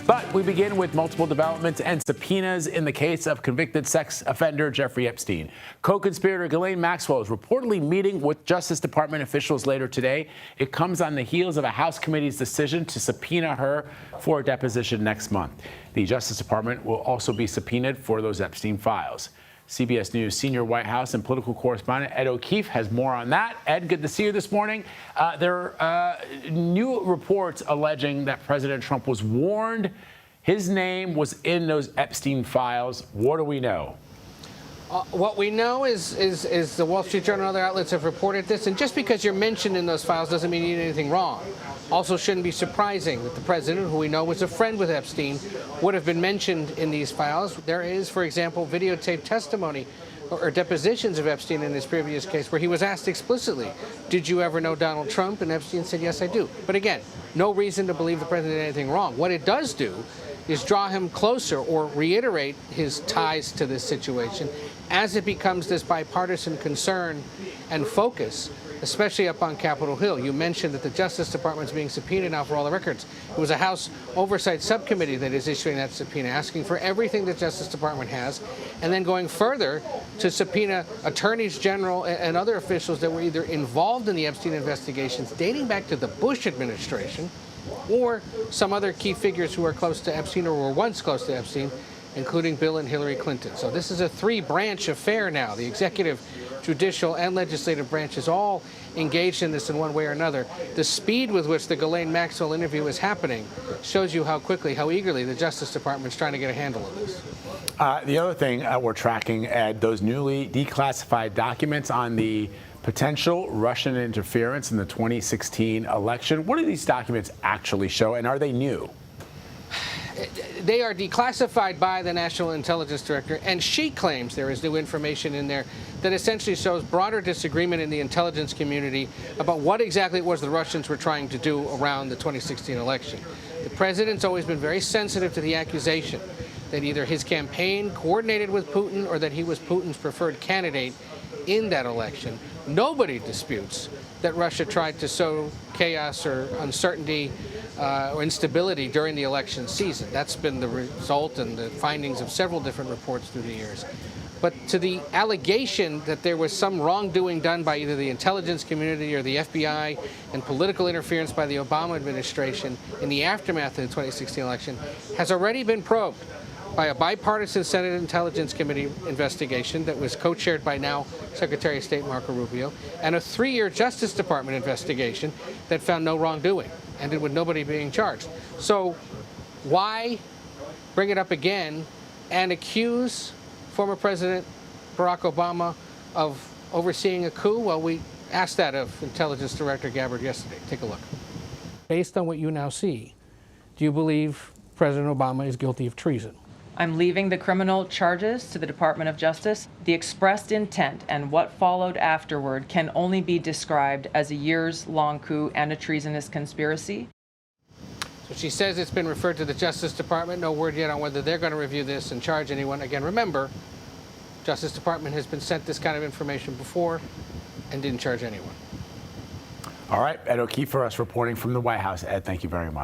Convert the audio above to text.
But we begin with multiple developments and subpoenas in the case of convicted sex offender Jeffrey Epstein. Co-conspirator Ghislaine Maxwell is reportedly meeting with Justice Department officials later today. It comes on the heels of a House committee's decision to subpoena her for a deposition next month. The Justice Department will also be subpoenaed for those Epstein files. CBS News senior White House and political correspondent Ed O'Keefe has more on that. Ed, good to see you this morning. There are new reports alleging that President Trump was warned his name was in those Epstein files. What do we know? What we know is the Wall Street Journal and other outlets have reported this, and just because you're mentioned in those files doesn't mean you did anything wrong. Also shouldn't be surprising that the president, who we know was a friend with Epstein, would have been mentioned in these files. There is, for example, videotaped testimony or depositions of Epstein in his previous case where he was asked explicitly, did you ever know Donald Trump? And Epstein said, yes, I do. But again, no reason to believe the president did anything wrong. What it does do is draw him closer or reiterate his ties to this situation as it becomes this bipartisan concern and focus, especially up on Capitol Hill. You mentioned that the Justice Department is being subpoenaed now for all the records. It was a House Oversight Subcommittee that is issuing that subpoena, asking for everything the Justice Department has, and then going further to subpoena attorneys general and other officials that were either involved in the Epstein investigations dating back to the Bush administration, or some other key figures who are close to Epstein or were once close to Epstein, including Bill and Hillary Clinton. So this is a three-branch affair now. The executive, judicial, and legislative branches all engaged in this in one way or another. The speed with which the Ghislaine Maxwell interview is happening shows you how quickly, how eagerly the Justice Department is trying to get a handle on this. The other thing we're tracking, Ed, those newly declassified documents on the potential Russian interference in the 2016 election. What do these documents actually show, and are they new? They are declassified by the National Intelligence Director, and she claims there is new information in there that essentially shows broader disagreement in the intelligence community about what exactly it was the Russians were trying to do around the 2016 election. The president's always been very sensitive to the accusation that either his campaign coordinated with Putin or that he was Putin's preferred candidate in that election. Nobody disputes that Russia tried to sow chaos or uncertainty or instability during the election season. That's been the result and the findings of several different reports through the years. But to the allegation that there was some wrongdoing done by either the intelligence community or the FBI and political interference by the Obama administration in the aftermath of the 2016 election has already been probed by a bipartisan Senate Intelligence Committee investigation that was co-chaired by now Secretary of State Marco Rubio, and a 3-year Justice Department investigation that found no wrongdoing, ended with nobody being charged. So why bring it up again and accuse former President Barack Obama of overseeing a coup? Well, we asked that of Intelligence Director Gabbard yesterday. Take a look. Based on what you now see, do you believe President Obama is guilty of treason? I'm leaving the criminal charges to the Department of Justice. The expressed intent and what followed afterward can only be described as a years-long coup and a treasonous conspiracy. So she says it's been referred to the Justice Department. No word yet on whether they're going to review this and charge anyone. Again, remember, Justice Department has been sent this kind of information before and didn't charge anyone. All right, Ed O'Keefe for us reporting from the White House. Ed, thank you very much.